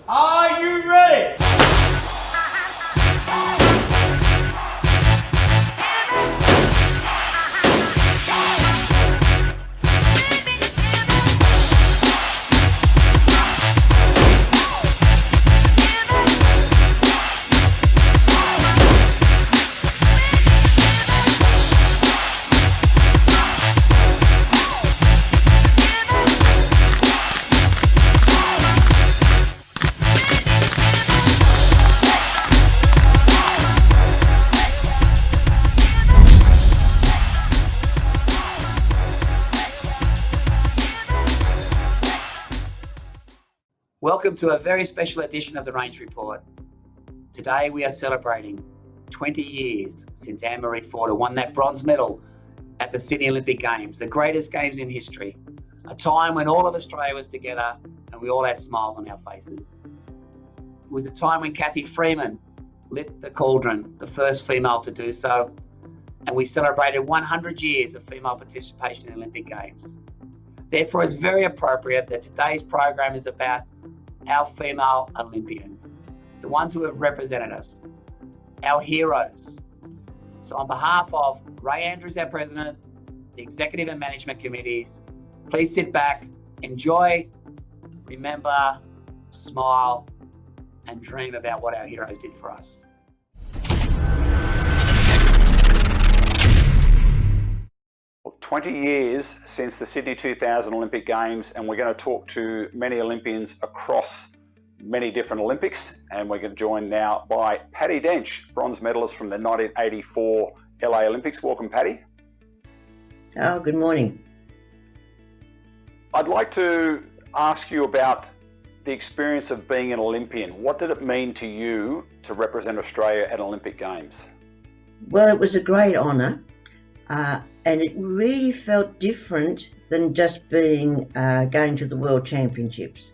Are you ready? Welcome to a very special edition of the Range Report. Today we are celebrating 20 years since Annemarie Forder won that bronze medal at the Sydney Olympic Games, the greatest games in history. A time when all of Australia was together and we all had smiles on our faces. It was a time when Cathy Freeman lit the cauldron, the first female to do so, and we celebrated 100 years of female participation in the Olympic Games. Therefore, it's very appropriate that today's program is about our female Olympians, the ones who have represented us, our heroes. So on behalf of Ray Andrews, our president, the executive and management committees, please sit back, enjoy, remember, smile, and dream about what our heroes did for us. Well, 20 years since the Sydney 2000 Olympic Games, and we're going to talk to many Olympians across many different Olympics, and we're going to join now by Patty Dench, bronze medalist from the 1984 LA Olympics. Welcome, Patty. Oh, good morning. I'd like to ask you about the experience of being an Olympian. What did it mean to you to represent Australia at Olympic Games? Well, it was a great honour, and it really felt different than just being going to the World Championships.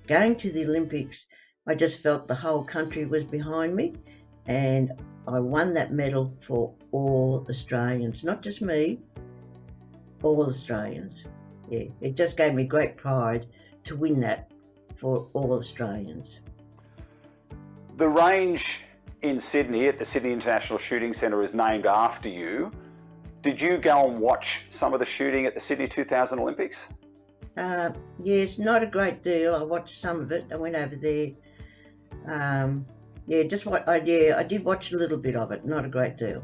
Going to the Olympics, I just felt the whole country was behind me, and I won that medal for all Australians, not just me, all Australians. Yeah, it just gave me great pride to win that for all Australians. The range in Sydney at the Sydney International Shooting Centre is named after you. Did you go and watch some of the shooting at the Sydney 2000 Olympics? Yes, not a great deal. I watched some of it. I went over there. I did watch a little bit of it, not a great deal.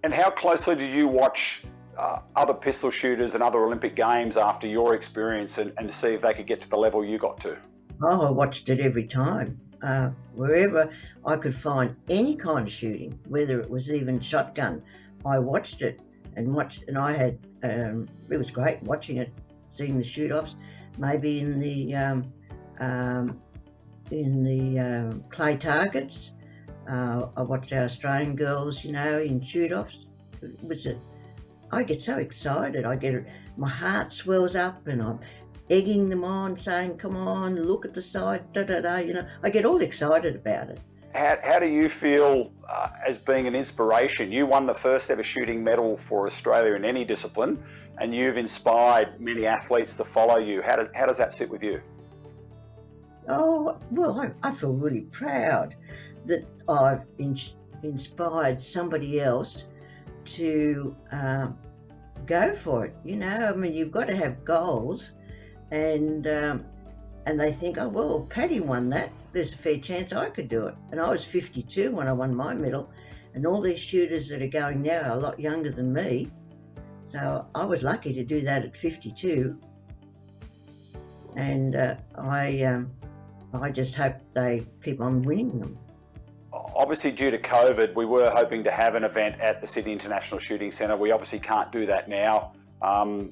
And how closely did you watch other pistol shooters and other Olympic Games after your experience and to see if they could get to the level you got to? Oh, I watched it every time. Wherever I could find any kind of shooting, whether it was even shotgun, I watched it and I had, it was great watching it, seeing the shoot-offs, maybe in the clay targets. I watched our Australian girls, in shoot-offs. I get so excited. My heart swells up and I'm egging them on, saying, come on, look at the side, I get all excited about it. How do you feel as being an inspiration? You won the first ever shooting medal for Australia in any discipline, and you've inspired many athletes to follow you. How does that sit with you? Oh, well, I feel really proud that I've inspired somebody else to go for it. You've got to have goals, and they think, oh, well, Patty won that. There's a fair chance I could do it. And I was 52 when I won my medal, and all these shooters that are going now are a lot younger than me. So I was lucky to do that at 52. And I just hope they keep on winning them. Obviously, due to COVID, we were hoping to have an event at the Sydney International Shooting Centre. We obviously can't do that now.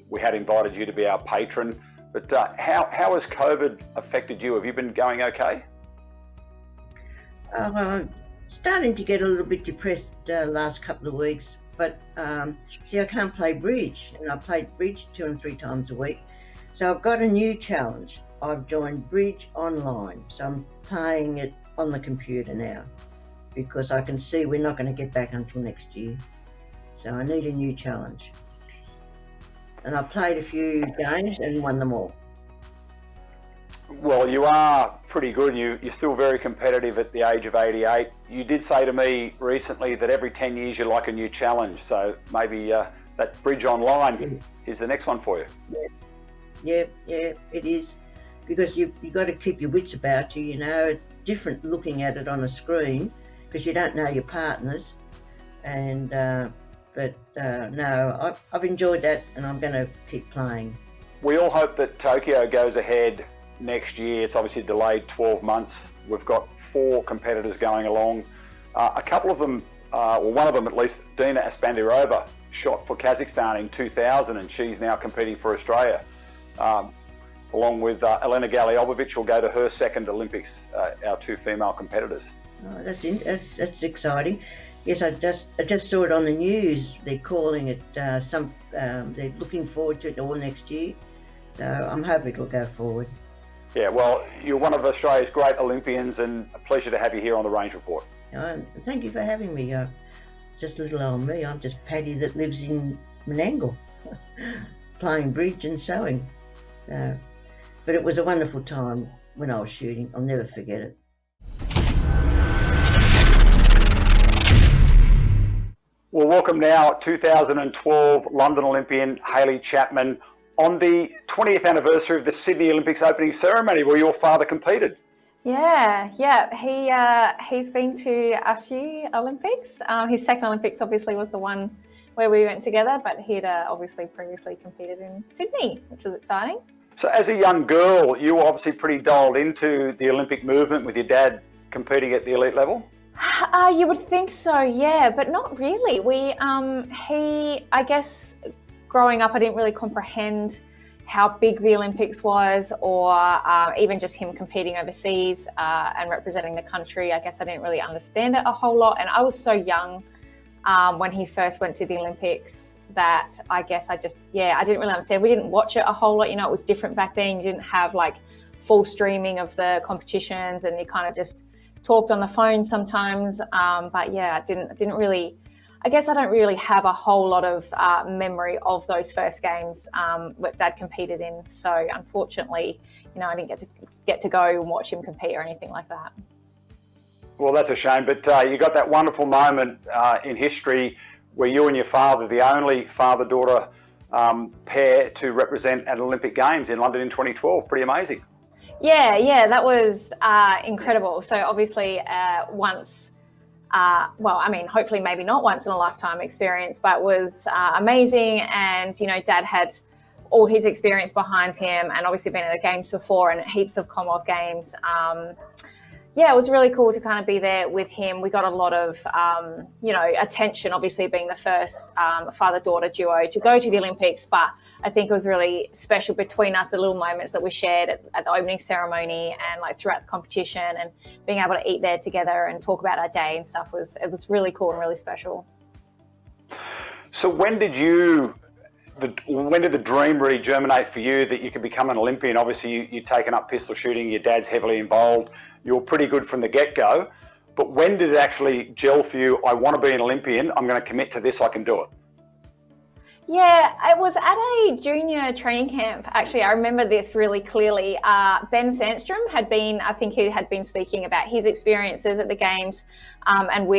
We had invited you to be our patron. But how has COVID affected you? Have you been going okay? Starting to get a little bit depressed last couple of weeks, but I can't play bridge, and I played bridge 2 and 3 times a week. So I've got a new challenge. I've joined bridge online, so I'm playing it on the computer now because I can see we're not going to get back until next year. So I need a new challenge. And I played a few games and won them all. Well, you are pretty good. You're still very competitive at the age of 88. You did say to me recently that every 10 years you like a new challenge. So maybe that bridge online is the next one for you. Yeah, it is. Because you've got to keep your wits about you, It's different looking at it on a screen because you don't know your partners. And no, I've enjoyed that, and I'm going to keep playing. We all hope that Tokyo goes ahead next year. It's obviously delayed 12 months. We've got 4 competitors going along. A couple of them, or one of them at least, Dina Aspandirova, shot for Kazakhstan in 2000, and she's now competing for Australia. Along with Elena Galiobovic will go to her second Olympics, our 2 female competitors. Oh, that's exciting. Yes, I just saw it on the news. They're calling it they're looking forward to it all next year. So I'm hoping it'll go forward. Yeah, well, you're one of Australia's great Olympians, and a pleasure to have you here on the Range Report. Thank you for having me. Just little old me, I'm just Paddy that lives in Menangle, playing bridge and sewing. But it was a wonderful time when I was shooting. I'll never forget it. Well, welcome now 2012 London Olympian Hayley Chapman on the 20th anniversary of the Sydney Olympics opening ceremony where your father competed. Yeah. He's been to a few Olympics. His second Olympics obviously was the one where we went together, but he'd obviously previously competed in Sydney, which was exciting. So as a young girl, you were obviously pretty dialed into the Olympic movement with your dad competing at the elite level? You would think so, yeah, but not really. I guess growing up, I didn't really comprehend how big the Olympics was, or even just him competing overseas and representing the country. I guess I didn't really understand it a whole lot. And I was so young when he first went to the Olympics that I guess I didn't really understand. We didn't watch it a whole lot. It was different back then. You didn't have like full streaming of the competitions, and you kind of just talked on the phone sometimes. But yeah, I don't really have a whole lot of memory of those first games that Dad competed in. So unfortunately, I didn't get to go and watch him compete or anything like that. Well, that's a shame, but you got that wonderful moment in history where you and your father, the only father-daughter pair to represent at Olympic Games in London in 2012. Pretty amazing. Yeah, that was incredible. So obviously hopefully maybe not once in a lifetime experience, but was amazing. And, Dad had all his experience behind him and obviously been at the games before and at heaps of Commonwealth Games. It was really cool to kind of be there with him. We got a lot of, attention, obviously being the first father-daughter duo to go to the Olympics. But I think it was really special between us, the little moments that we shared at the opening ceremony and like throughout the competition, and being able to eat there together and talk about our day and stuff was really cool and really special. So when did the dream really germinate for you that you could become an Olympian? Obviously, you'd taken up pistol shooting, your dad's heavily involved, you were pretty good from the get-go, but when did it actually gel for you? I want to be an Olympian, I'm going to commit to this, I can do it. Yeah, it was at a junior training camp. Actually, I remember this really clearly. Ben Sandstrom had been speaking about his experiences at the games, and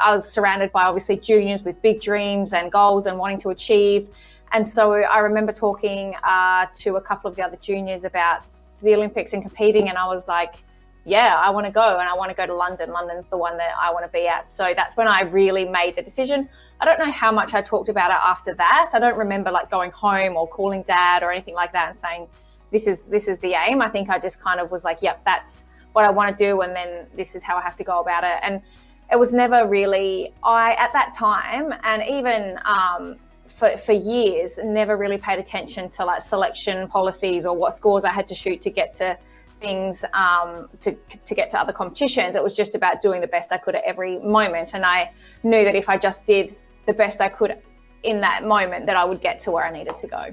I was surrounded by obviously juniors with big dreams and goals and wanting to achieve. And so I remember talking to a couple of the other juniors about the Olympics and competing, and I was like, yeah, I want to go, and I want to go to London. London's the one that I want to be at. So that's when I really made the decision. I don't know how much I talked about it after that. I don't remember like going home or calling Dad or anything like that and saying, this is the aim. I think I just kind of was like, yep, that's what I want to do, and then this is how I have to go about it. And it was never really, at that time, and even for years, never really paid attention to like selection policies or what scores I had to shoot to get to things, to get to other competitions. It was just about doing the best I could at every moment, and I knew that if I just did the best I could in that moment, that I would get to where I needed to go.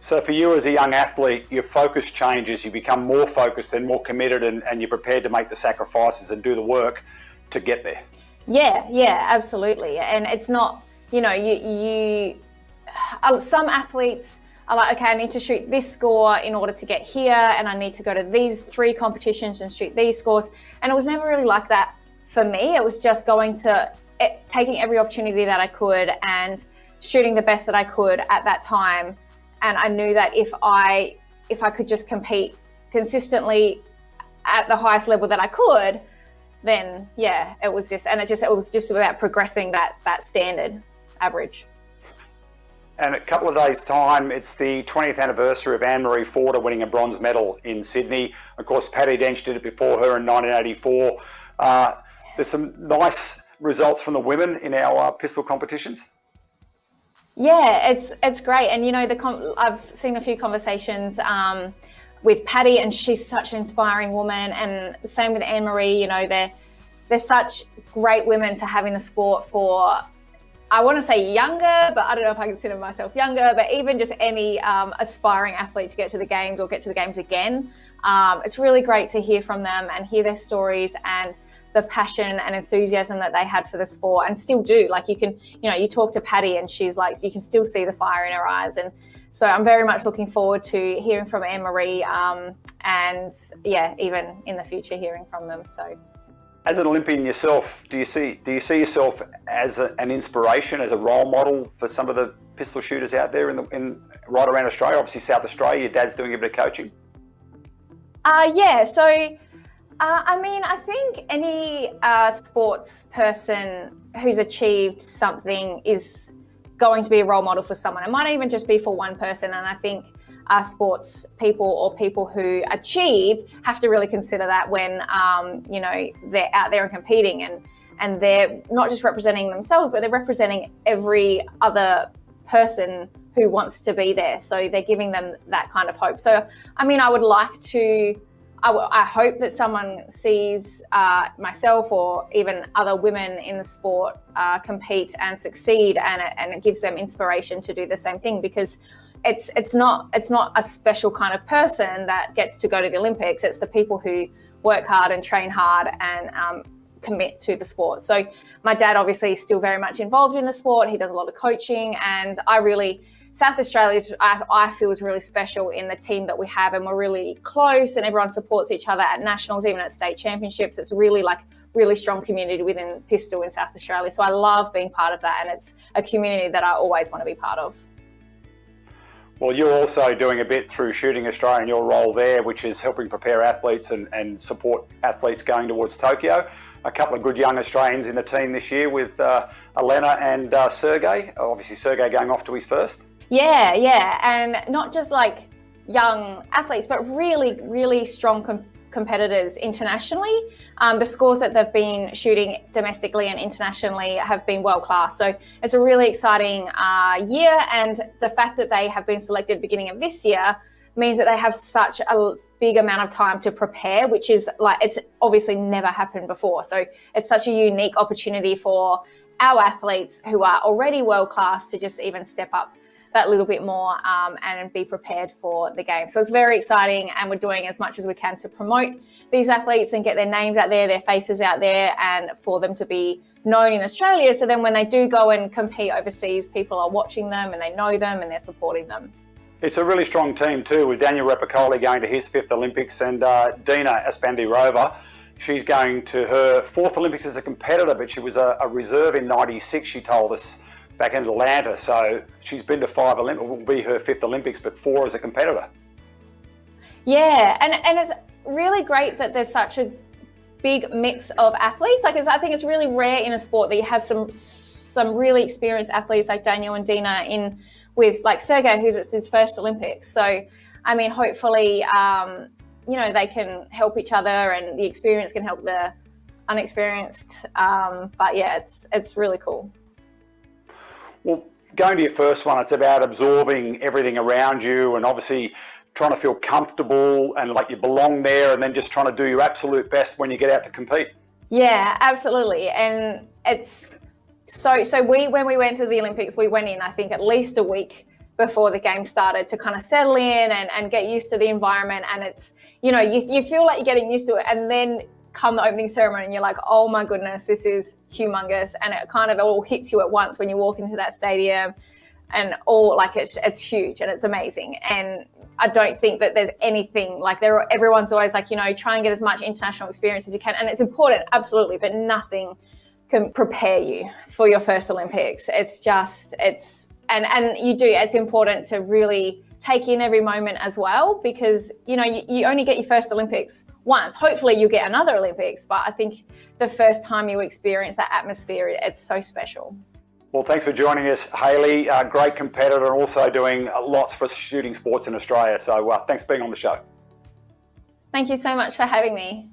So for you as a young athlete, your focus changes, you become more focused and more committed, and you're prepared to make the sacrifices and do the work to get there. Yeah, absolutely. And it's not, some athletes are like, okay, I need to shoot this score in order to get here, and I need to go to these 3 competitions and shoot these scores. And it was never really like that for me. It was just going to taking every opportunity that I could and shooting the best that I could at that time. And I knew that if I could just compete consistently at the highest level that I could, then yeah, it was just about progressing that standard average. And a couple of days' time, it's the 20th anniversary of Annemarie Forder winning a bronze medal in Sydney. Of course, Patty Dench did it before her in 1984. There's some nice results from the women in our pistol competitions. Yeah, it's great. And, I've seen a few conversations with Patty, and she's such an inspiring woman. And the same with Annemarie, they're such great women to have in the sport for, I want to say younger, but I don't know if I consider myself younger, but even just any aspiring athlete to get to the games or get to the games again. It's really great to hear from them and hear their stories and the passion and enthusiasm that they had for the sport and still do. Like you talk to Patty and she's like, you can still see the fire in her eyes. And so I'm very much looking forward to hearing from Annemarie and yeah, even in the future hearing from them. So. As an Olympian yourself, do you see yourself as an inspiration, as a role model for some of the pistol shooters out there in right around Australia? Obviously, South Australia, your dad's doing a bit of coaching. Yeah. So, I think any sports person who's achieved something is going to be a role model for someone. It might even just be for one person, and I think sports people or people who achieve have to really consider that when they're out there and competing, and they're not just representing themselves, but they're representing every other person who wants to be there. So they're giving them that kind of hope. So I would like to, I hope that someone sees myself or even other women in the sport compete and succeed, and it gives them inspiration to do the same thing, because it's not a special kind of person that gets to go to the Olympics. It's the people who work hard and train hard and commit to the sport. So my dad obviously is still very much involved in the sport. He does a lot of coaching, and South Australia I feel is really special in the team that we have, and we're really close and everyone supports each other at nationals, even at state championships. It's really strong community within pistol in South Australia. So I love being part of that, and it's a community that I always want to be part of. Well, you're also doing a bit through Shooting Australia in your role there, which is helping prepare athletes and support athletes going towards Tokyo. A couple of good young Australians in the team this year with Elena and Sergey. Obviously, Sergey going off to his first. Yeah. And not just like young athletes, but really, really strong competitors internationally. The scores that they've been shooting domestically and internationally have been world class. So it's a really exciting year, and the fact that they have been selected beginning of this year means that they have such a big amount of time to prepare, which is it's obviously never happened before. So it's such a unique opportunity for our athletes who are already world class to just even step up that little bit more and be prepared for the game. So it's very exciting, and we're doing as much as we can to promote these athletes and get their names out there, their faces out there, and for them to be known in Australia. So then when they do go and compete overseas, people are watching them and they know them and they're supporting them. It's a really strong team too, with Daniel Repicoli going to his 5th Olympics and Dina Aspandirova. She's going to her 4th Olympics as a competitor, but she was a reserve in 96, she told us, back in Atlanta. So she's been to 5 Olympics, will be her 5th Olympics, but 4 as a competitor. Yeah, and it's really great that there's such a big mix of athletes. I think it's really rare in a sport that you have some really experienced athletes like Daniel and Dina in with like Sergey, who's it's his first Olympics. So, hopefully, they can help each other, and the experience can help the unexperienced. But yeah, it's really cool. Well, going to your first one, it's about absorbing everything around you and obviously trying to feel comfortable and like you belong there, and then just trying to do your absolute best when you get out to compete. Yeah, absolutely. And it's so when we went to the Olympics, we went in, I think, at least a week before the game started to kind of settle in and get used to the environment. And it's, you feel like you're getting used to it, and then come the opening ceremony and you're like, oh my goodness, this is humongous. And it kind of all hits you at once when you walk into that stadium. and all, like it's huge and it's amazing. And I don't think that there's anything like everyone's always like, try and get as much international experience as you can. And it's important, absolutely, but nothing can prepare you for your first Olympics. It's important to really take in every moment as well, because you only get your first Olympics once. Hopefully you'll get another Olympics, but I think the first time you experience that atmosphere, it's so special. Well, thanks for joining us, Hayley. Great competitor and also doing lots for shooting sports in Australia. So thanks for being on the show. Thank you so much for having me.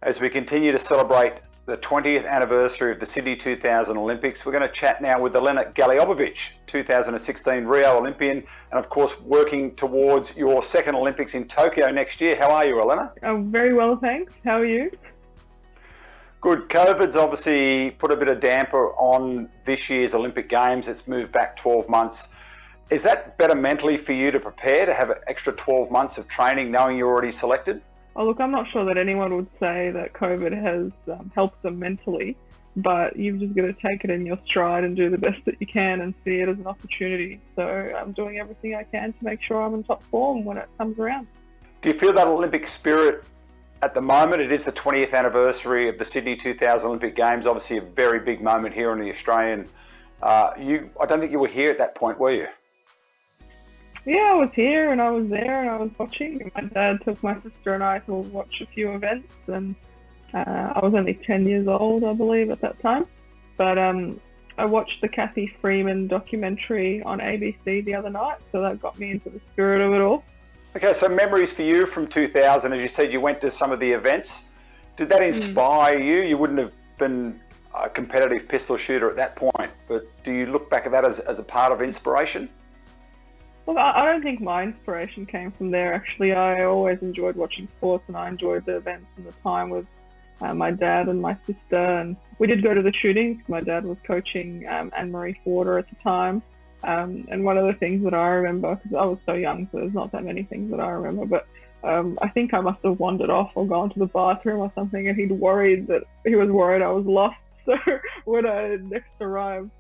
As we continue to celebrate the 20th anniversary of the Sydney 2000 Olympics, we're going to chat now with Elena Galiobovich, 2016 Rio Olympian, and of course working towards your second Olympics in Tokyo next year. How are you, Elena? I'm very well, thanks. How are you? Good. COVID's obviously put a bit of damper on this year's Olympic Games. It's moved back 12 months. Is that better mentally for you to prepare, to have an extra 12 months of training knowing you're already selected? Oh, look, I'm not sure that anyone would say that COVID has helped them mentally, but you've just got to take it in your stride and do the best that you can and see it as an opportunity. So I'm doing everything I can to make sure I'm in top form when it comes around. Do you feel that Olympic spirit at the moment? It is the 20th anniversary of the Sydney 2000 Olympic Games, obviously a very big moment here in the Australian. I don't think you were here at that point, were you? Yeah, I was here and I was there and I was watching. My dad took my sister and I to watch a few events, and I was only 10 years old, I believe, at that time. But I watched the Kathy Freeman documentary on ABC the other night, so that got me into the spirit of it all. Okay, so memories for you from 2000, as you said, you went to some of the events. Did that inspire you? You wouldn't have been a competitive pistol shooter at that point, but do you look back at that as a part of inspiration? Well, I don't think my inspiration came from there. Actually, I always enjoyed watching sports, and I enjoyed the events and the time with my dad and my sister. And we did go to the shootings. My dad was coaching Annemarie Forder at the time. And one of the things that I remember, because I was so young, so there's not that many things that I remember, but I think I must have wandered off or gone to the bathroom or something, and he was worried I was lost. So when I next arrived,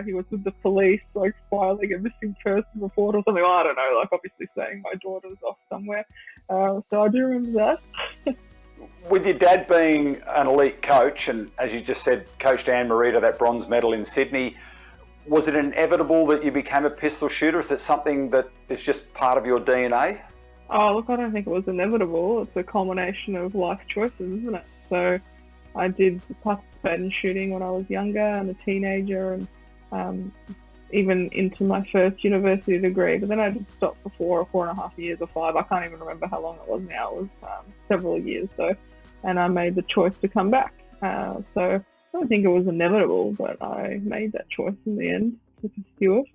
he was with the police, like filing a missing person report or something. I don't know, like obviously saying my daughter's off somewhere. So I do remember that. With your dad being an elite coach, and as you just said, coached Annemarie to that bronze medal in Sydney, was it inevitable that you became a pistol shooter? Is it something that is just part of your DNA? Oh, look, I don't think it was inevitable. It's a culmination of life choices, isn't it? So I did participate in shooting when I was younger and a teenager, and even into my first university degree, but then I did stop for 4.5 years or 5. I can't even remember how long it was now. It was several years. So, and I made the choice to come back. So I don't think it was inevitable, but I made that choice in the end to pursue it.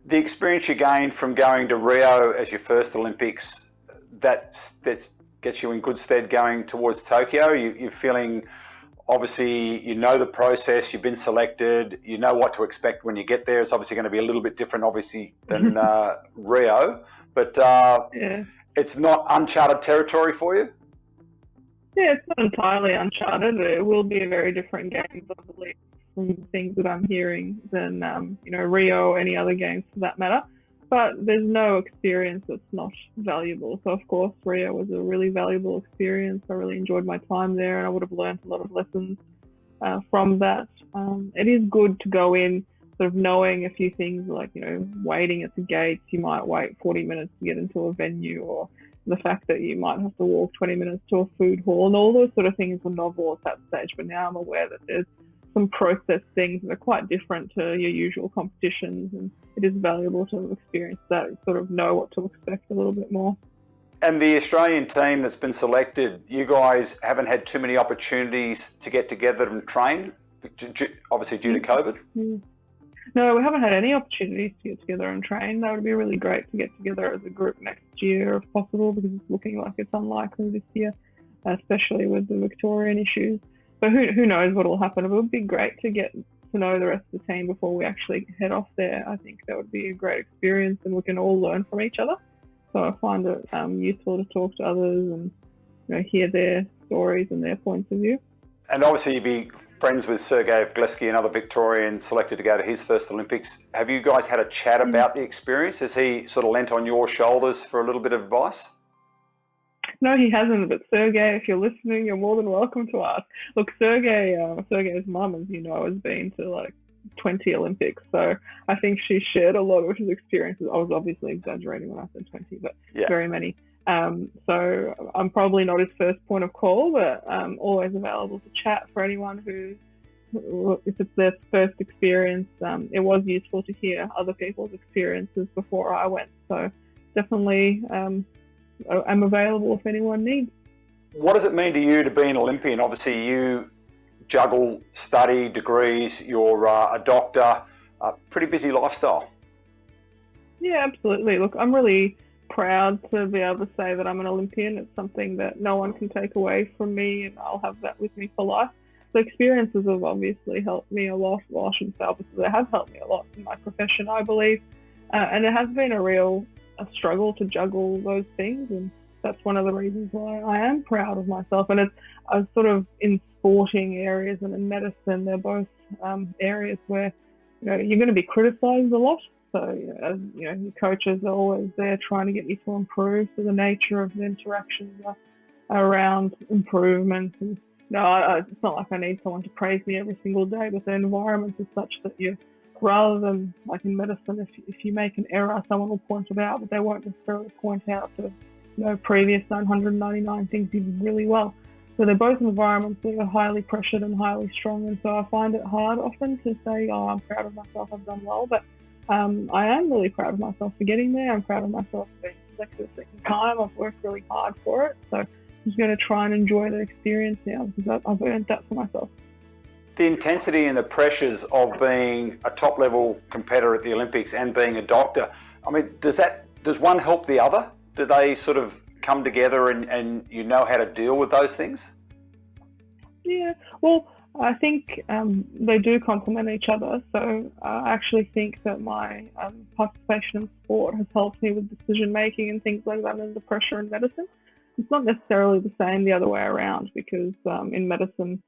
The experience you gained from going to Rio as your first Olympics, that gets you in good stead going towards Tokyo. You're feeling, obviously, you know the process, you've been selected, you know what to expect when you get there. It's obviously going to be a little bit different, obviously, than Rio, but It's not uncharted territory for you? Yeah, it's not entirely uncharted. It will be a very different game, I believe, from the things that I'm hearing than, Rio or any other games for that matter. But there's no experience that's not valuable. So, of course, Rio was a really valuable experience. I really enjoyed my time there, and I would have learned a lot of lessons from that. It is good to go in sort of knowing a few things like, waiting at the gates. You might wait 40 minutes to get into a venue, or the fact that you might have to walk 20 minutes to a food hall, and all those sort of things were novel at that stage. But now I'm aware that there's some process things that are quite different to your usual competitions, and it is valuable to experience that and sort of know what to expect a little bit more. And the Australian team that's been selected, you guys haven't had too many opportunities to get together and train, obviously due to COVID? No, we haven't had any opportunities to get together and train. That would be really great to get together as a group next year if possible, because it's looking like it's unlikely this year, especially with the Victorian issues. But who knows what will happen. It would be great to get to know the rest of the team before we actually head off there. I think that would be a great experience, and we can all learn from each other. So I find it useful to talk to others and hear their stories and their points of view. And obviously you'd be friends with Sergei Vgleski, another Victorian selected to go to his first Olympics. Have you guys had a chat about the experience? Has he sort of lent on your shoulders for a little bit of advice? No, he hasn't. But Sergei, if you're listening, you're more than welcome to ask. Look, Sergei's mum, as you know, has been to like 20 Olympics. So I think she shared a lot of his experiences. I was obviously exaggerating when I said 20, but very many. So I'm probably not his first point of call, but I'm always available to chat for anyone if it's their first experience. It was useful to hear other people's experiences before I went. So definitely I'm available if anyone needs. What does it mean to you to be an Olympian? Obviously, you juggle study, degrees, you're a doctor, a pretty busy lifestyle. Yeah, absolutely. Look, I'm really proud to be able to say that I'm an Olympian. It's something that no one can take away from me, and I'll have that with me for life. The experiences have obviously helped me a lot. Well, I shouldn't say obviously, they have helped me a lot in my profession, I believe. And it has been a struggle to juggle those things, and that's one of the reasons why I am proud of myself. And it's sort of in sporting areas and in medicine, they're both areas where you're going to be criticised a lot. So your coaches are always there trying to get you to improve. So the nature of the interactions are around improvement. And it's not like I need someone to praise me every single day, but the environment is such that rather than like in medicine, if you make an error, someone will point it out, but they won't necessarily point out the previous 999 things you did really well. So they're both environments that are highly pressured and highly strong, and so I find it hard often to say, I'm proud of myself, I've done well, but I am really proud of myself for getting there. I'm proud of myself for being selected a second time. I've worked really hard for it, so I'm just going to try and enjoy the experience now because I've earned that for myself. The intensity and the pressures of being a top-level competitor at the Olympics and being a doctor, I mean, does one help the other? Do they sort of come together and you know how to deal with those things? Yeah, well, I think they do complement each other. So I actually think that my participation in sport has helped me with decision making and things like that, and the pressure in medicine. It's not necessarily the same the other way around, because in medicine,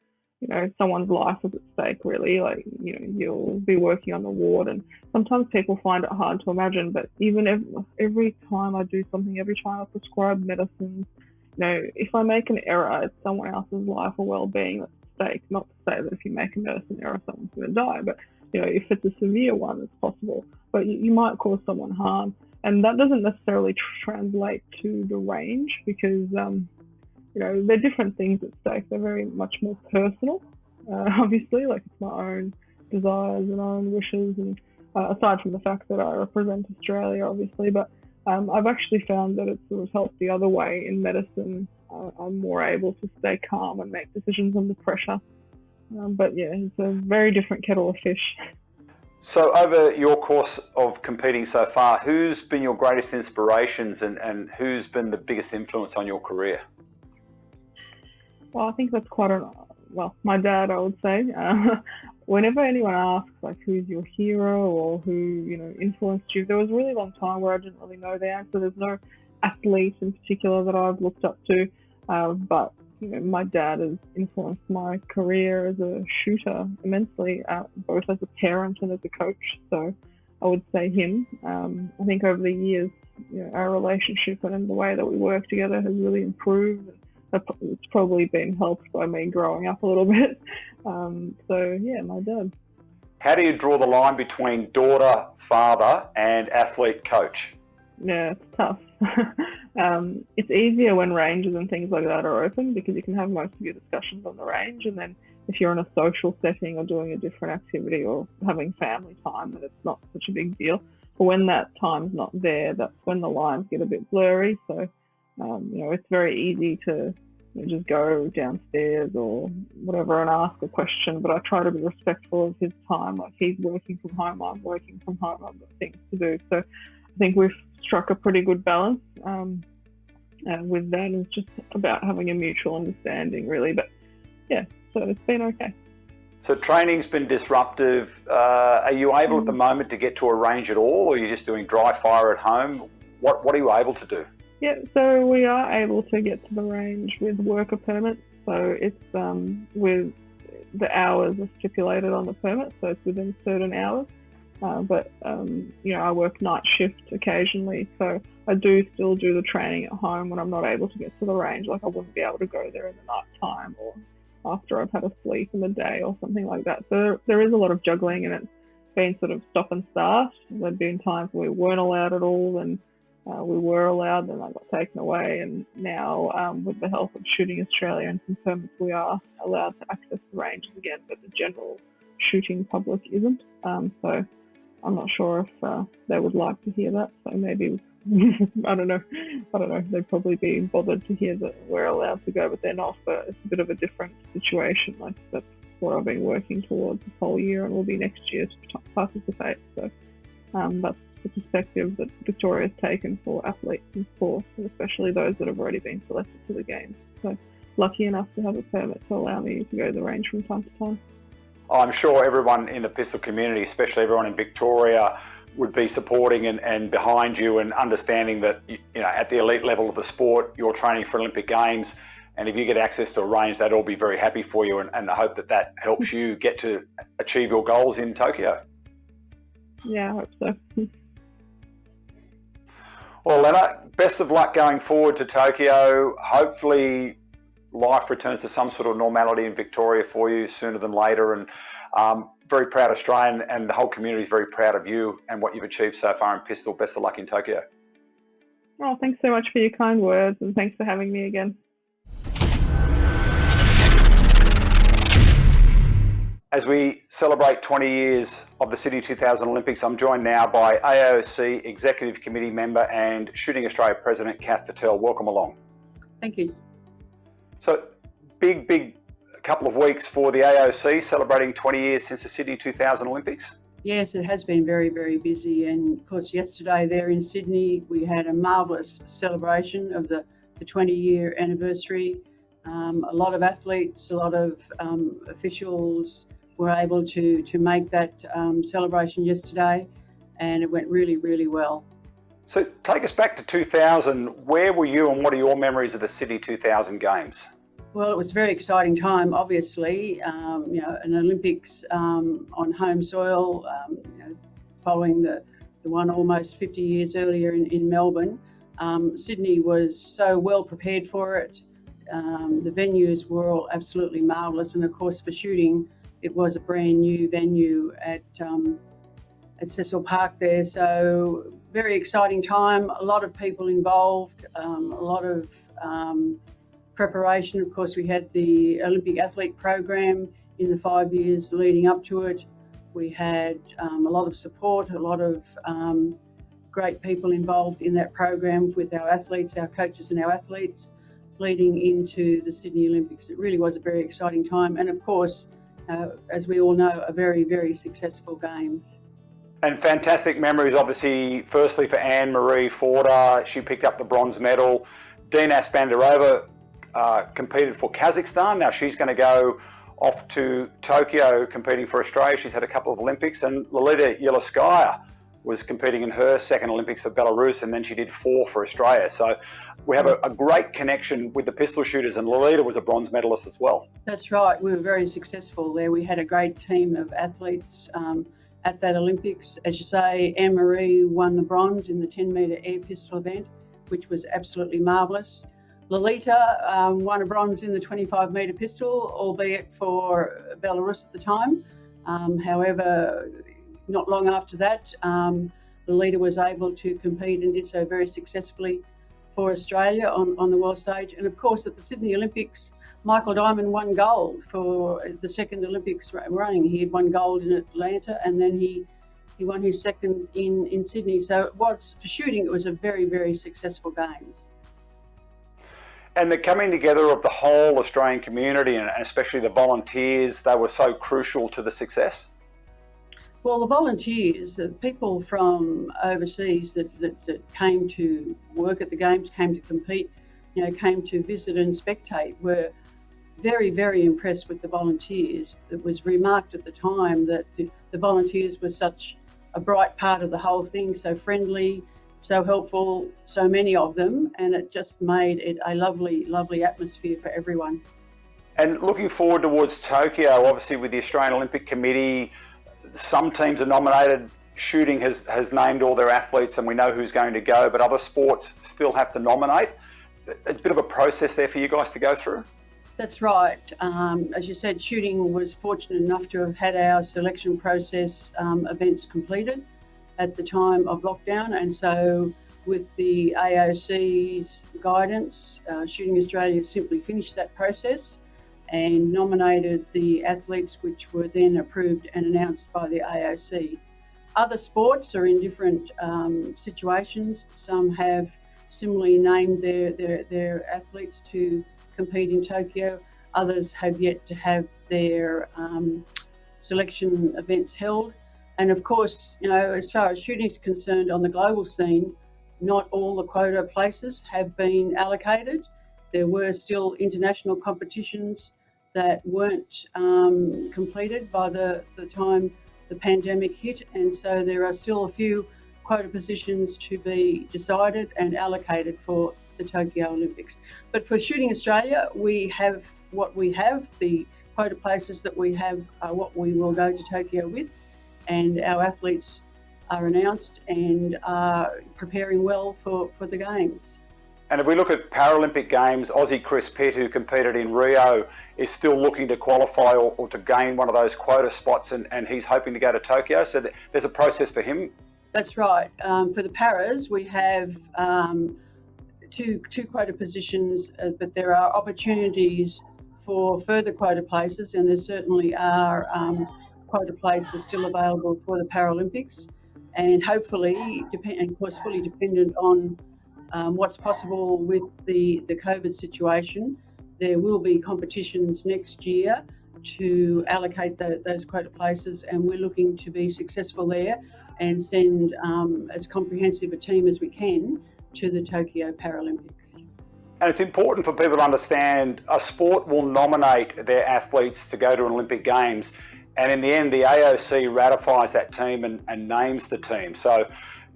someone's life is at stake, really. Like, you'll be working on the ward, and sometimes people find it hard to imagine, but even every time I do something, every time I prescribe medicines, if I make an error, it's someone else's life or well-being that's at stake. Not to say that if you make a medicine error, someone's going to die, but if it's a severe one, it's possible. But you might cause someone harm, and that doesn't necessarily translate to the range, because they're different things at stake. They're very much more personal, obviously, like it's my own desires and own wishes, and aside from the fact that I represent Australia, obviously, but I've actually found that it's sort of helped the other way. In medicine, I'm more able to stay calm and make decisions under pressure. But yeah, it's a very different kettle of fish. So over your course of competing so far, who's been your greatest inspirations and who's been the biggest influence on your career? Well, I think that's my dad, I would say. Whenever anyone asks, like, who's your hero or who, influenced you, there was a really long time where I didn't really know the answer. There's no athlete in particular that I've looked up to, but, my dad has influenced my career as a shooter immensely, both as a parent and as a coach. So I would say him. I think over the years, our relationship and the way that we work together has really improved. It's probably been helped by me growing up a little bit. So yeah, my dad. How do you draw the line between daughter, father, and athlete coach? Yeah, it's tough. It's easier when ranges and things like that are open, because you can have most of your discussions on the range, and then if you're in a social setting or doing a different activity or having family time, then it's not such a big deal. But when that time's not there, that's when the lines get a bit blurry. So it's very easy to just go downstairs or whatever and ask a question, but I try to be respectful of his time. Like, he's working from home, I'm working from home, I've got things to do. So I think we've struck a pretty good balance. And with that, it's just about having a mutual understanding, really. But yeah, so it's been okay. So training's been disruptive. Are you able at the moment to get to a range at all, or are you just doing dry fire at home? What are you able to do? Yeah, so we are able to get to the range with worker permits. So it's the hours are stipulated on the permit, so it's within certain hours. But I work night shift occasionally, so I do still do the training at home when I'm not able to get to the range. Like, I wouldn't be able to go there in the night time or after I've had a sleep in the day or something like that. So there is a lot of juggling, and it's been sort of stop and start. There've been times we weren't allowed at all, and we were allowed, then I got taken away. And now, with the help of Shooting Australia and some permits, we are allowed to access the ranges again, but the general shooting public isn't. So I'm not sure if they would like to hear that. So maybe, I don't know. They'd probably be bothered to hear that we're allowed to go, but they're not. But it's a bit of a different situation. Like, that's what I've been working towards this whole year, and will be next year to participate. So that's the perspective that Victoria's taken for athletes in sports, and especially those that have already been selected to the games. So lucky enough to have a permit to allow me to go to the range from time to time. I'm sure everyone in the pistol community, especially everyone in Victoria, would be supporting and behind you, and understanding that, at the elite level of the sport, you're training for Olympic Games, and if you get access to a range, they'd all be very happy for you, and I hope that helps you get to achieve your goals in Tokyo. Yeah, I hope so. Well, Lena, best of luck going forward to Tokyo. Hopefully life returns to some sort of normality in Victoria for you sooner than later, and very proud Australian, and the whole community is very proud of you and what you've achieved so far in pistol. Best of luck in Tokyo. Oh, thanks so much for your kind words, and thanks for having me again. As we celebrate 20 years of the Sydney 2000 Olympics, I'm joined now by AOC Executive Committee member and Shooting Australia President Kath Patel. Welcome along. Thank you. So, big couple of weeks for the AOC, celebrating 20 years since the Sydney 2000 Olympics. Yes, it has been very, very busy. And of course, yesterday there in Sydney, we had a marvellous celebration of the 20-year anniversary. A lot of athletes, a lot of officials were able to make that celebration yesterday, and it went really, really well. So take us back to 2000. Where were you, and what are your memories of the Sydney 2000 Games? Well, it was a very exciting time, obviously. An Olympics on home soil, following the one almost 50 years earlier in Melbourne. Sydney was so well prepared for it. The venues were all absolutely marvellous, and of course for shooting, it was a brand new venue at Cecil Park there. So very exciting time, a lot of people involved, a lot of preparation. Of course, we had the Olympic athlete program in the 5 years leading up to it. We had a lot of support, a lot of great people involved in that program with our athletes, our coaches and our athletes, leading into the Sydney Olympics. It really was a very exciting time, and of course, as we all know, a very, very successful Games. And fantastic memories, obviously, firstly for Annemarie Forder. She picked up the bronze medal. Dina Aspandarova competed for Kazakhstan. Now she's going to go off to Tokyo competing for Australia. She's had a couple of Olympics. And Lolita Yelskaya was competing in her second Olympics for Belarus, and then she did 4 for Australia. So we have a great connection with the pistol shooters, and Lolita was a bronze medalist as well. That's right. We were very successful there. We had a great team of athletes at that Olympics. As you say, Annemarie won the bronze in the 10-metre air pistol event, which was absolutely marvellous. Lolita won a bronze in the 25-metre pistol, albeit for Belarus at the time. However, not long after that, Lolita was able to compete and did so very successfully for Australia on the world stage. And of course, at the Sydney Olympics, Michael Diamond won gold for the second Olympics running. He had won gold in Atlanta, and then he won his second in Sydney. So it was, for shooting, it was a very, very successful Games. And the coming together of the whole Australian community, and especially the volunteers, they were so crucial to the success. Well, the volunteers, the people from overseas that came to work at the Games, came to compete, came to visit and spectate, were very, very impressed with the volunteers. It was remarked at the time that the volunteers were such a bright part of the whole thing, so friendly, so helpful, so many of them, and it just made it a lovely, lovely atmosphere for everyone. And looking forward towards Tokyo, obviously with the Australian Olympic Committee, some teams are nominated. Shooting has named all their athletes and we know who's going to go, but other sports still have to nominate. It's a bit of a process there for you guys to go through. That's right. As you said, shooting was fortunate enough to have had our selection process events completed at the time of lockdown. And so with the AOC's guidance, Shooting Australia simply finished that process and nominated the athletes, which were then approved and announced by the AOC. Other sports are in different situations. Some have similarly named their athletes to compete in Tokyo. Others have yet to have their selection events held. And of course, as far as shooting is concerned on the global scene, not all the quota places have been allocated. There were still international competitions that weren't completed by the time the pandemic hit, and so there are still a few quota positions to be decided and allocated for the Tokyo Olympics. But for Shooting Australia, we have what we have. The quota places that we have are what we will go to Tokyo with, and our athletes are announced and are preparing well for the Games. And if we look at Paralympic Games, Aussie Chris Pitt, who competed in Rio, is still looking to qualify or to gain one of those quota spots, and he's hoping to go to Tokyo. So there's a process for him. That's right. For the Paras, we have two quota positions, but there are opportunities for further quota places, and there certainly are quota places still available for the Paralympics. And hopefully, and of course, fully dependent on what's possible with the COVID situation, there will be competitions next year to allocate those quota places, and we're looking to be successful there and send as comprehensive a team as we can to the Tokyo Paralympics. And it's important for people to understand a sport will nominate their athletes to go to an Olympic Games, and in the end the AOC ratifies that team and names the team. So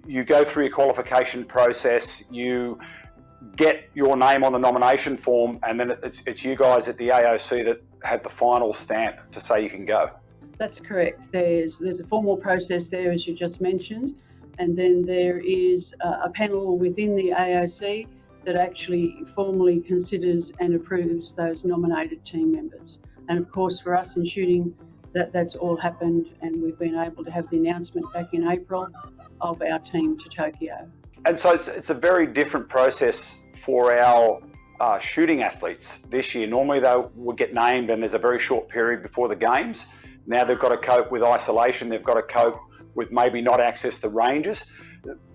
you go through your qualification process, you get your name on the nomination form, and then it's you guys at the AOC that have the final stamp to say you can go. That's correct. There's a formal process there, as you just mentioned, and then there is a panel within the AOC that actually formally considers and approves those nominated team members. And of course, for us in shooting, that's all happened, and we've been able to have the announcement back in April of our team to Tokyo. And so it's a very different process for our shooting athletes this year. Normally they would get named and there's a very short period before the Games. Now they've got to cope with isolation, they've got to cope with maybe not access to ranges.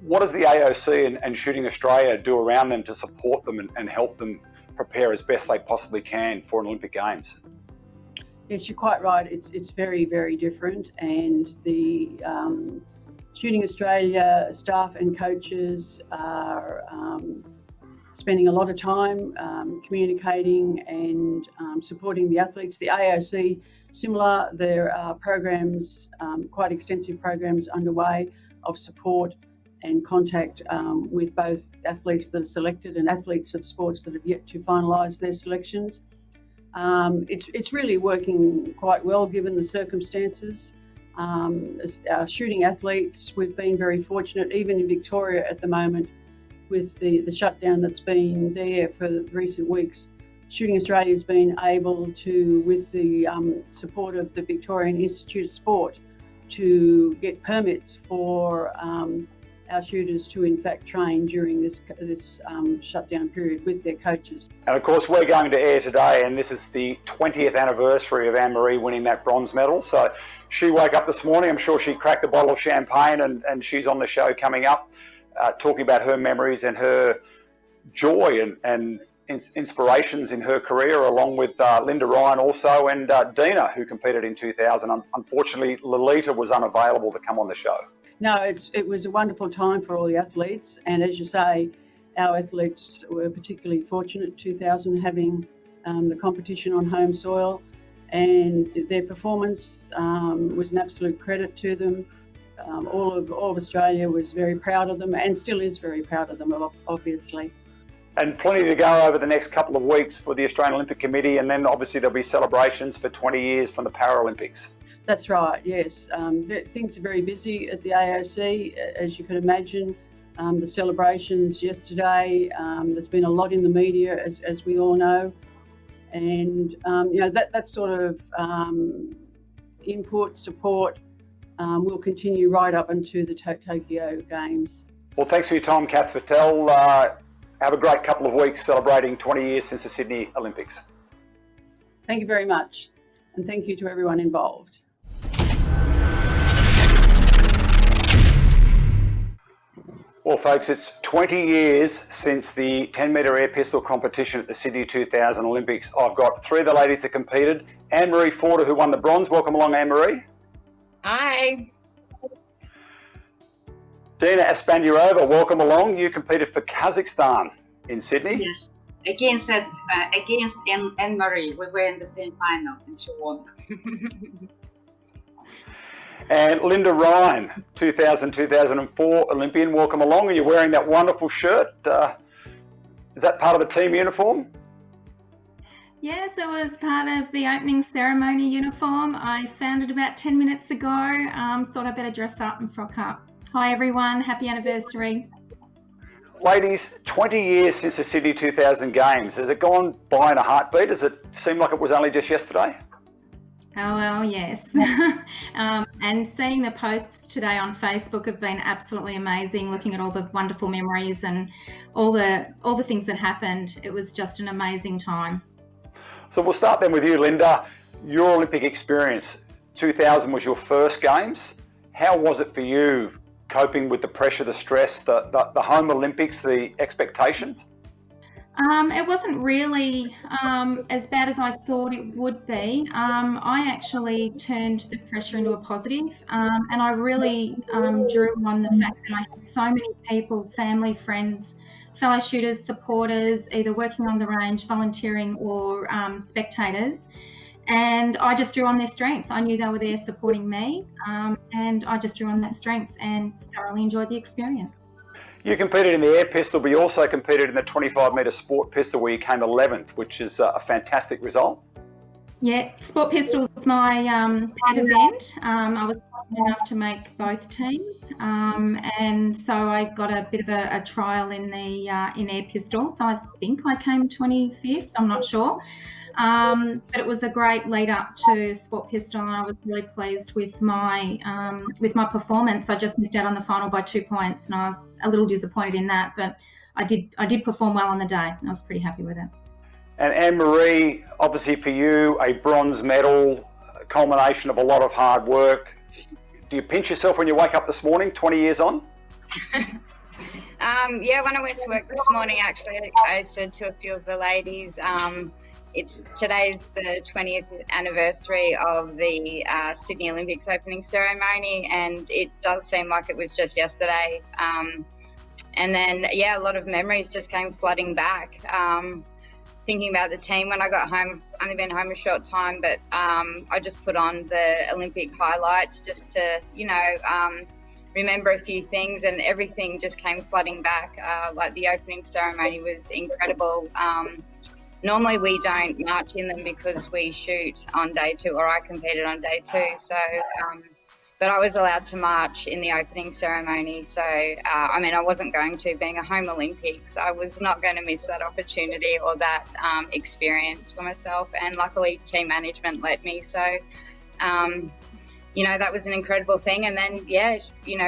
What does the AOC and Shooting Australia do around them to support them and help them prepare as best they possibly can for an Olympic Games? Yes, you're quite right. It's very, very different, and the Shooting Australia staff and coaches are spending a lot of time communicating and supporting the athletes. The AOC, similar, there are programs, quite extensive programs underway of support and contact with both athletes that are selected and athletes of sports that have yet to finalise their selections. It's really working quite well given the circumstances. As our shooting athletes, we've been very fortunate, even in Victoria at the moment, with the shutdown that's been there for the recent weeks. Shooting Australia has been able to, with the support of the Victorian Institute of Sport, to get permits for our shooters to in fact train during this shutdown period with their coaches. And of course we're going to air today, and this is the 20th anniversary of Annemarie winning that bronze medal. So she woke up this morning, I'm sure she cracked a bottle of champagne, and she's on the show coming up, talking about her memories and her joy and inspirations in her career, along with Linda Ryan also, and Dina, who competed in 2000. Unfortunately, Lolita was unavailable to come on the show. No, it was a wonderful time for all the athletes, and as you say, our athletes were particularly fortunate 2000 having the competition on home soil, and their performance was an absolute credit to them. All of Australia was very proud of them, and still is very proud of them, obviously. And plenty to go over the next couple of weeks for the Australian Olympic Committee, and then obviously there'll be celebrations for 20 years from the Paralympics. That's right, yes. Things are very busy at the AOC, as you could imagine. The celebrations yesterday, there's been a lot in the media, as we all know. And, that sort of input, support will continue right up into the Tokyo Games. Well, thanks for your time, Kath Patel. Have a great couple of weeks celebrating 20 years since the Sydney Olympics. Thank you very much. And thank you to everyone involved. Well, folks, it's 20 years since the 10-metre air pistol competition at the Sydney 2000 Olympics. I've got three of the ladies that competed. Annemarie Forder, who won the bronze. Welcome along, Annemarie. Hi. Dina Aspandirova, welcome along. You competed for Kazakhstan in Sydney. Yes, against Annemarie. We were in the same final and she won. And Linda Ryan, 2000-2004 Olympian, welcome along. Are you wearing that wonderful shirt? Is that part of the team uniform? Yes, it was part of the opening ceremony uniform. I found it about 10 minutes ago. Thought I'd better dress up and frock up. Hi everyone, happy anniversary. Ladies, 20 years since the Sydney 2000 Games. Has it gone by in a heartbeat? Does it seem like it was only just yesterday? Oh well, yes. And seeing the posts today on Facebook have been absolutely amazing, looking at all the wonderful memories and all the things that happened. It was just an amazing time. So we'll start then with you, Linda. Your Olympic experience, 2000 was your first Games. How was it for you coping with the pressure, the stress, the home Olympics, the expectations? It wasn't really as bad as I thought it would be. I actually turned the pressure into a positive, and I really drew on the fact that I had so many people, family, friends, fellow shooters, supporters, either working on the range, volunteering or spectators. And I just drew on their strength. I knew they were there supporting me, and I just drew on that strength and thoroughly enjoyed the experience. You competed in the air pistol, but you also competed in the 25-metre sport pistol where you came 11th, which is a fantastic result. Yeah, sport pistol is my head event. I was lucky enough to make both teams, and so I got a bit of a trial in the in air pistol. So I think I came 25th. I'm not sure. But it was a great lead up to sport pistol, and I was really pleased with my performance. I just missed out on the final by 2 points, and I was a little disappointed in that. But I did perform well on the day, and I was pretty happy with it. And Annemarie, obviously for you, a bronze medal, a culmination of a lot of hard work. Do you pinch yourself when you wake up this morning, 20 years on? Yeah, when I went to work this morning, actually, I said to a few of the ladies, today's the 20th anniversary of the Sydney Olympics opening ceremony, and it does seem like it was just yesterday. And then, yeah, a lot of memories just came flooding back. Thinking about the team when I got home, I've only been home a short time, but I just put on the Olympic highlights just to, remember a few things, and everything just came flooding back. Like the opening ceremony was incredible. Normally we don't march in them because we shoot on day 2, or I competed on day 2. So, but I was allowed to march in the opening ceremony. So, I wasn't going to, being a home Olympics, I was not going to miss that opportunity or that experience for myself. And luckily team management let me. So, that was an incredible thing. And then,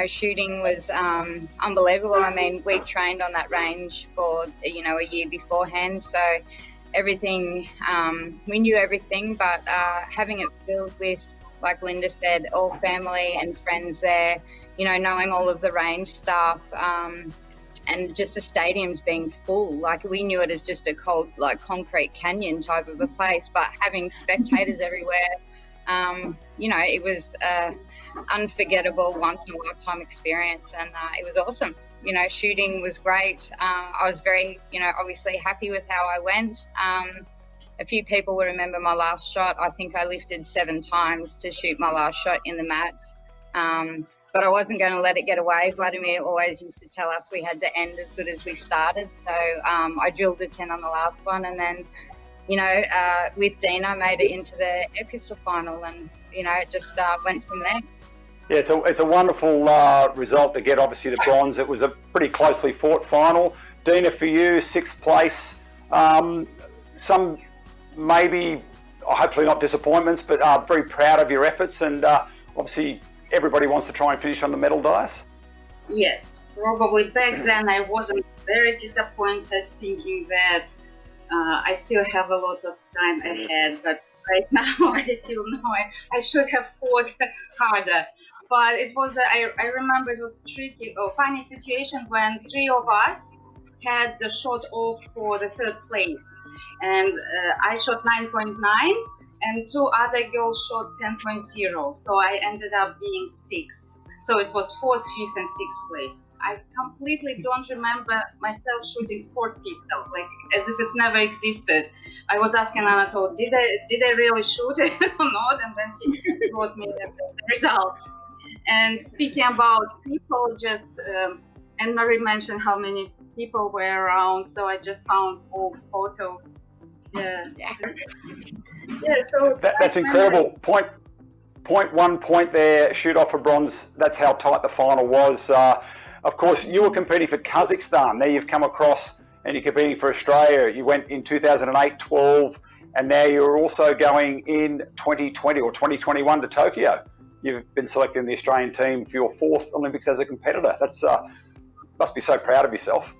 shooting was unbelievable. I mean, we trained on that range for, a year beforehand. So everything, we knew everything, but having it filled with, like Linda said, all family and friends there, knowing all of the range staff, and just the stadiums being full. Like, we knew it as just a cold, like concrete canyon type of a place, but having spectators everywhere, it was an unforgettable, once in a lifetime experience, and it was awesome. Shooting was great. I was very, obviously happy with how I went. A few people will remember my last shot. I think I lifted 7 times to shoot my last shot in the match. but I wasn't going to let it get away. Vladimir always used to tell us we had to end as good as we started. So I drilled the 10 on the last one, and then, with Dean, I made it into the air pistol final, and, it just went from there. Yeah, it's a wonderful result to get, obviously, the bronze. It was a pretty closely fought final. Dina, for you, 6th place. Some maybe, hopefully not disappointments, but very proud of your efforts, and obviously everybody wants to try and finish on the medal dais. Yes, probably back then I wasn't very disappointed, thinking that I still have a lot of time ahead, but right now I feel I should have fought harder. But it was, I remember it was tricky or funny situation when 3 of us had the shot off for the 3rd place, and I shot 9.9 and 2 other girls shot 10.0, so I ended up being 6th. So it was 4th, 5th and 6th place. I completely don't remember myself shooting sport pistol, like as if it's never existed. I was asking Anatol, did I really shoot it or not? And then he brought me the results. And speaking about people, just Annemarie mentioned how many people were around, so I just found old photos. Yeah. So that's incredible. One point there, shoot off a bronze. That's how tight the final was. Of course, you were competing for Kazakhstan. Now you've come across and you're competing for Australia. You went in 2008, 12, and now you're also going in 2020 or 2021 to Tokyo. You've been selected in the Australian team for your 4th Olympics as a competitor. That's must be so proud of yourself.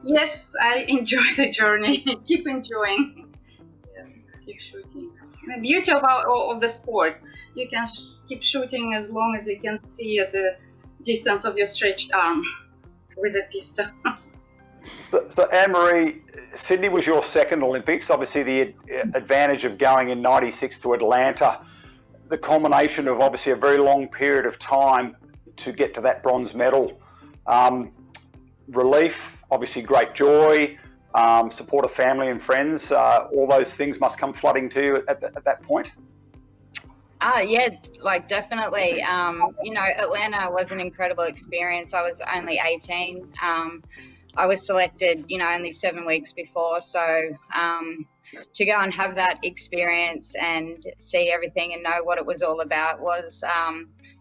Yes, I enjoy the journey. Keep enjoying. Yeah, keep shooting. The beauty of the sport, you can keep shooting as long as you can see at the distance of your stretched arm with a pistol. So Annemarie, Sydney was your 2nd Olympics. Obviously, the advantage of going in '96 to Atlanta, the culmination of obviously a very long period of time to get to that bronze medal. Relief, obviously great joy, support of family and friends, all those things must come flooding to you at that point. Yeah, definitely. Atlanta was an incredible experience. I was only 18. I was selected, only 7 weeks before. So to go and have that experience and see everything and know what it was all about was,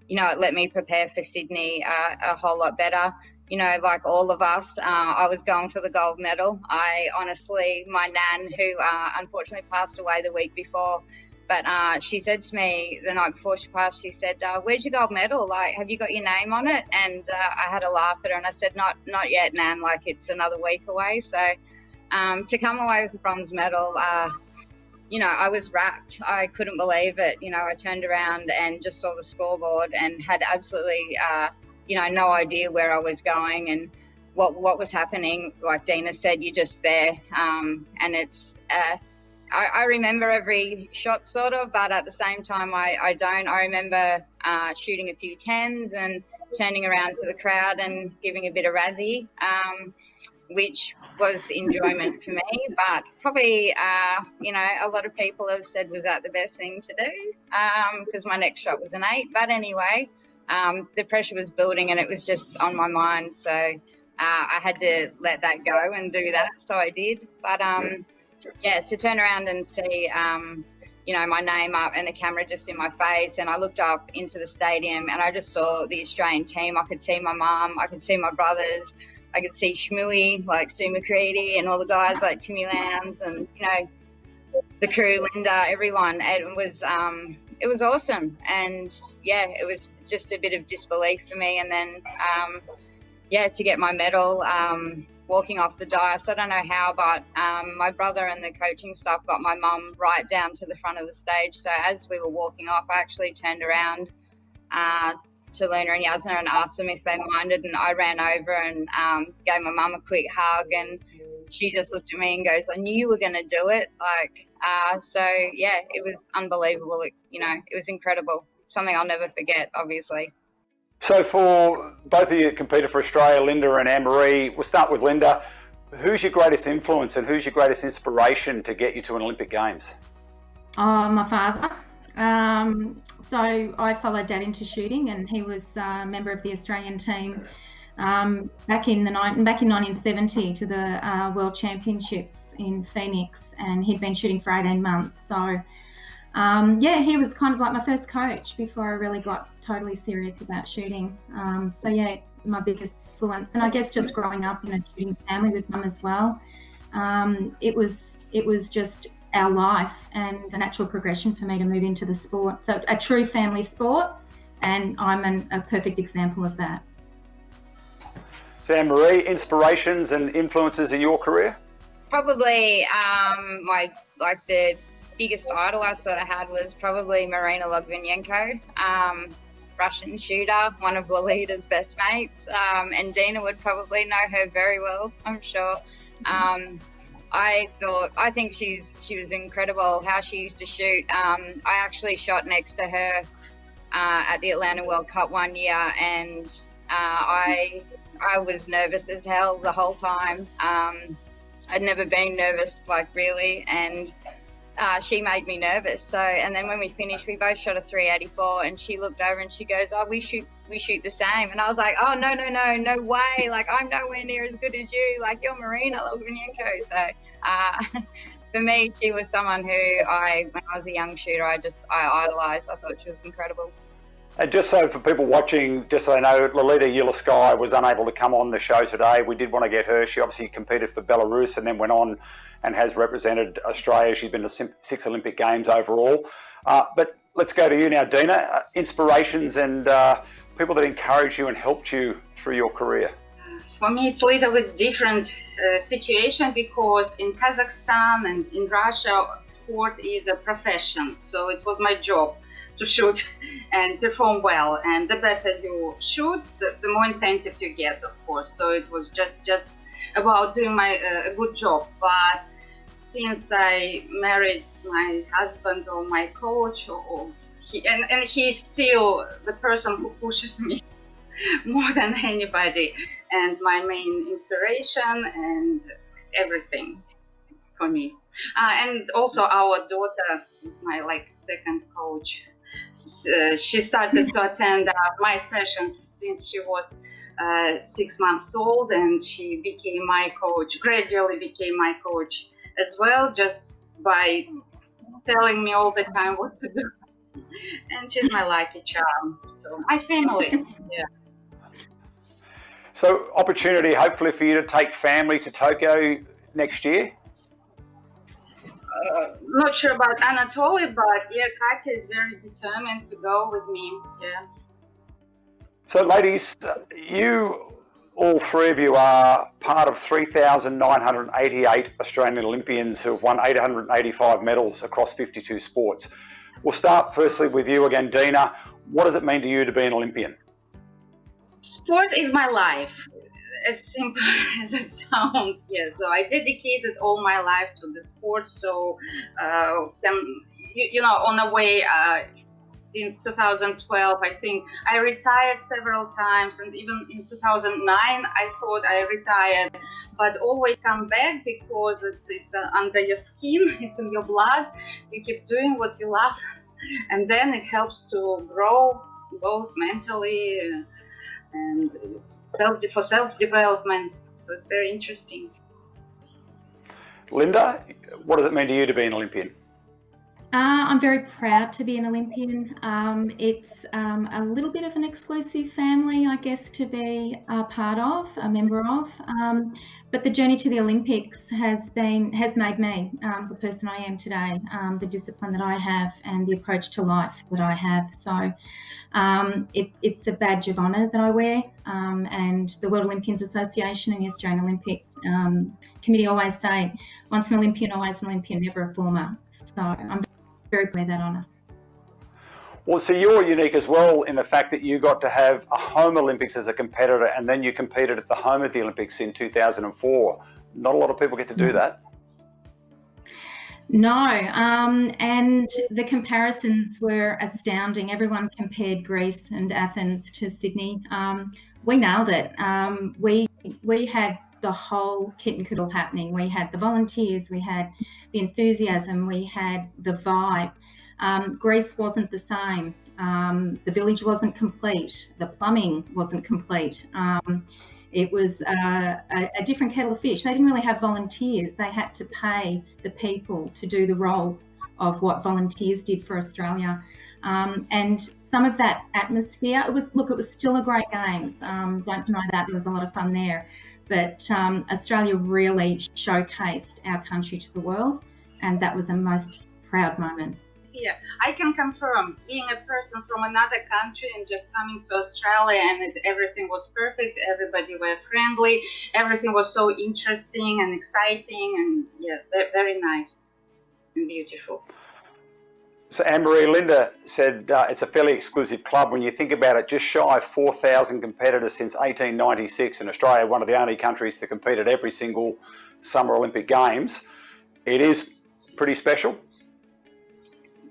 it let me prepare for Sydney a whole lot better. Like all of us, I was going for the gold medal. My nan, who unfortunately passed away the week before, but she said to me the night before she passed, she said, where's your gold medal? Have you got your name on it? And I had a laugh at her and I said, not yet, Nan, it's another week away. So to come away with the bronze medal, I was rapt. I couldn't believe it. I turned around and just saw the scoreboard and had absolutely, no idea where I was going and what was happening. Like Dina said, you're just there. And it's, I remember every shot sort of, but at the same time, I don't. I remember shooting a few 10s and turning around to the crowd and giving a bit of razzie, which was enjoyment for me. But probably, a lot of people have said, was that the best thing to do? Because my next shot was an 8. But anyway, the pressure was building and it was just on my mind. So I had to let that go and do that. So I did. But to turn around and see, my name up and the camera just in my face, and I looked up into the stadium and I just saw the Australian team. I could see my mum, I could see my brothers, I could see Shmooey, Sue McCready, and all the guys like Timmy Lowndes and, the crew, Linda, everyone. It was awesome. And it was just a bit of disbelief for me. And then, to get my medal, walking off the dais, I don't know how, but my brother and the coaching staff got my mum right down to the front of the stage. So as we were walking off, I actually turned around to Luna and Yasna and asked them if they minded, and I ran over and gave my mum a quick hug, and she just looked at me and goes, I knew you were going to do it. It was unbelievable. It was incredible. Something I'll never forget, obviously. So for both of you that competed for Australia, Linda and Annemarie, we'll start with Linda. Who's your greatest influence and who's your greatest inspiration to get you to an Olympic Games? My father. So I followed Dad into shooting, and he was a member of the Australian team back in 1970 to the World Championships in Phoenix, and he'd been shooting for 18 months. So yeah, he was kind of like my first coach before I really got totally serious about shooting. So yeah, my biggest influence, and I guess just growing up in a shooting family with Mum as well, it was just our life and a natural progression for me to move into the sport. So a true family sport, and I'm a perfect example of that. So Annemarie, inspirations and influences in your career? Probably the biggest idol I sort of had was probably Marina Logvinenko, Russian shooter, one of Lolita's best mates, and Dina would probably know her very well, I'm sure. I think she was incredible how she used to shoot. I actually shot next to her at the Atlanta World Cup one year, and I was nervous as hell the whole time. I'd never been nervous, like, really, and she made me nervous. So, and then when we finished, we both shot a 384, and she looked over and she goes, "Oh, we shoot the same." And I was like, "Oh, no way! Like, I'm nowhere near as good as you. Like, you're Marina Logvinenko." So, for me, she was someone who when I was a young shooter, I idolized. I thought she was incredible. And just so for people watching, just so they know, Lolita Yuliskaya was unable to come on the show today. We did want to get her. She obviously competed for Belarus and then went on and has represented Australia. She's been to 6 Olympic Games overall. But let's go to you now, Dina. Inspirations and people that encouraged you and helped you through your career. For me, it's a little bit different situation because in Kazakhstan and in Russia, sport is a profession. So it was my job to shoot and perform well. And the better you shoot, the more incentives you get, of course. So it was just about doing my a good job. But since I married my husband or my coach, and he's still the person who pushes me more than anybody, and my main inspiration and everything for me. And also our daughter is my second coach. She started to attend my sessions since she was 6 months old, and she became my coach, gradually became my coach as well, just by telling me all the time what to do. And she's my lucky charm. So my family, yeah. So opportunity, hopefully, for you to take family to Tokyo next year? Not sure about Anatoly, but yeah, Katya is very determined to go with me. Yeah. So, ladies, you, all three of you, are part of 3,988 Australian Olympians who have won 885 medals across 52 sports. We'll start firstly with you again, Dina. What does it mean to you to be an Olympian? Sport is my life. As simple as it sounds, yeah. So I dedicated all my life to the sport. So, on the way, since 2012, I think I retired several times, and even in 2009, I thought I retired, but always come back because it's under your skin, it's in your blood. You keep doing what you love, and then it helps to grow both mentally and for self-development. So it's very interesting. Linda, what does it mean to you to be an Olympian? I'm very proud to be an Olympian. It's a little bit of an exclusive family, I guess, to be a part of, a member of. But the journey to the Olympics has made me the person I am today, the discipline that I have and the approach to life that I have. So it's a badge of honour that I wear, and the World Olympians Association and the Australian Olympic Committee always say, once an Olympian, always an Olympian, never a former. So I'm very proud of that honour. Well, so you're unique as well in the fact that you got to have a home Olympics as a competitor, and then you competed at the home of the Olympics in 2004. Not a lot of people get to do that. No, and the comparisons were astounding. Everyone compared Greece and Athens to Sydney. We nailed it. We had the whole kit and caboodle happening. We had the volunteers, we had the enthusiasm, we had the vibe. Greece wasn't the same. The village wasn't complete. The plumbing wasn't complete. It was a different kettle of fish. They didn't really have volunteers. They had to pay the people to do the roles of what volunteers did for Australia. And some of that atmosphere, it was still a great games. Don't deny that. There was a lot of fun there. But Australia really showcased our country to the world, and that was a most proud moment. Yeah, I can confirm, being a person from another country and just coming to Australia, and everything was perfect, everybody were friendly, everything was so interesting and exciting, and yeah, very nice and beautiful. So Annemarie, Linda said it's a fairly exclusive club. When you think about it, just shy of 4,000 competitors since 1896, and Australia, one of the only countries to compete at every single Summer Olympic Games. It is pretty special.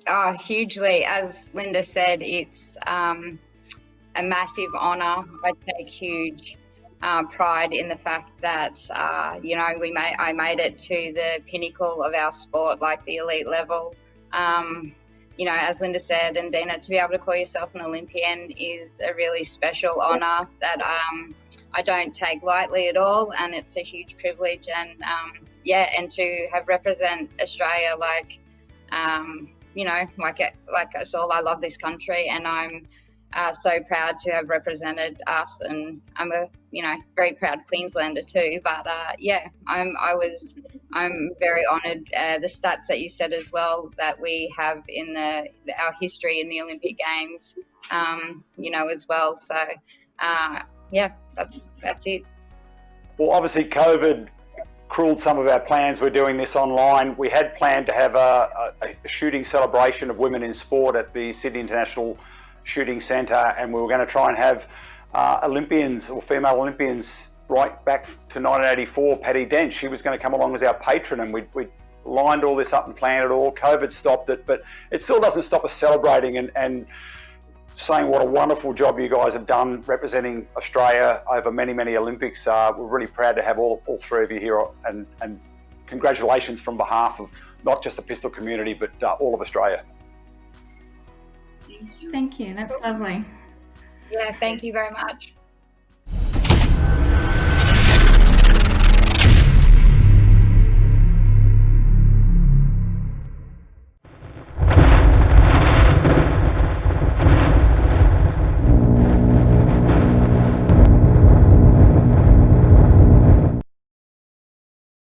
Oh, hugely. As Linda said, it's a massive honour. I take huge pride in the fact that, I made it to the pinnacle of our sport, like the elite level. As Linda said, and Dina, to be able to call yourself an Olympian is a really special honour that I don't take lightly at all, and it's a huge privilege. And and to have represent Australia like us all, I love this country, and I'm so proud to have represented us, and I'm a very proud Queenslander too. But I'm very honoured. The stats that you said as well that we have in our history in the Olympic Games, as well. So that's it. Well, obviously COVID cruelled some of our plans. We're doing this online. We had planned to have a shooting celebration of women in sport at the Sydney International Shooting Centre, and we were going to try and have Olympians or female Olympians right back to 1984. Patty Dent, she was going to come along as our patron, and we lined all this up and planned it all. COVID stopped it, but it still doesn't stop us celebrating and saying what a wonderful job you guys have done representing Australia over many, many Olympics. We're really proud to have all three of you here, and congratulations from behalf of not just the pistol community, but all of Australia. Thank you. That's lovely. Yeah, thank you very much.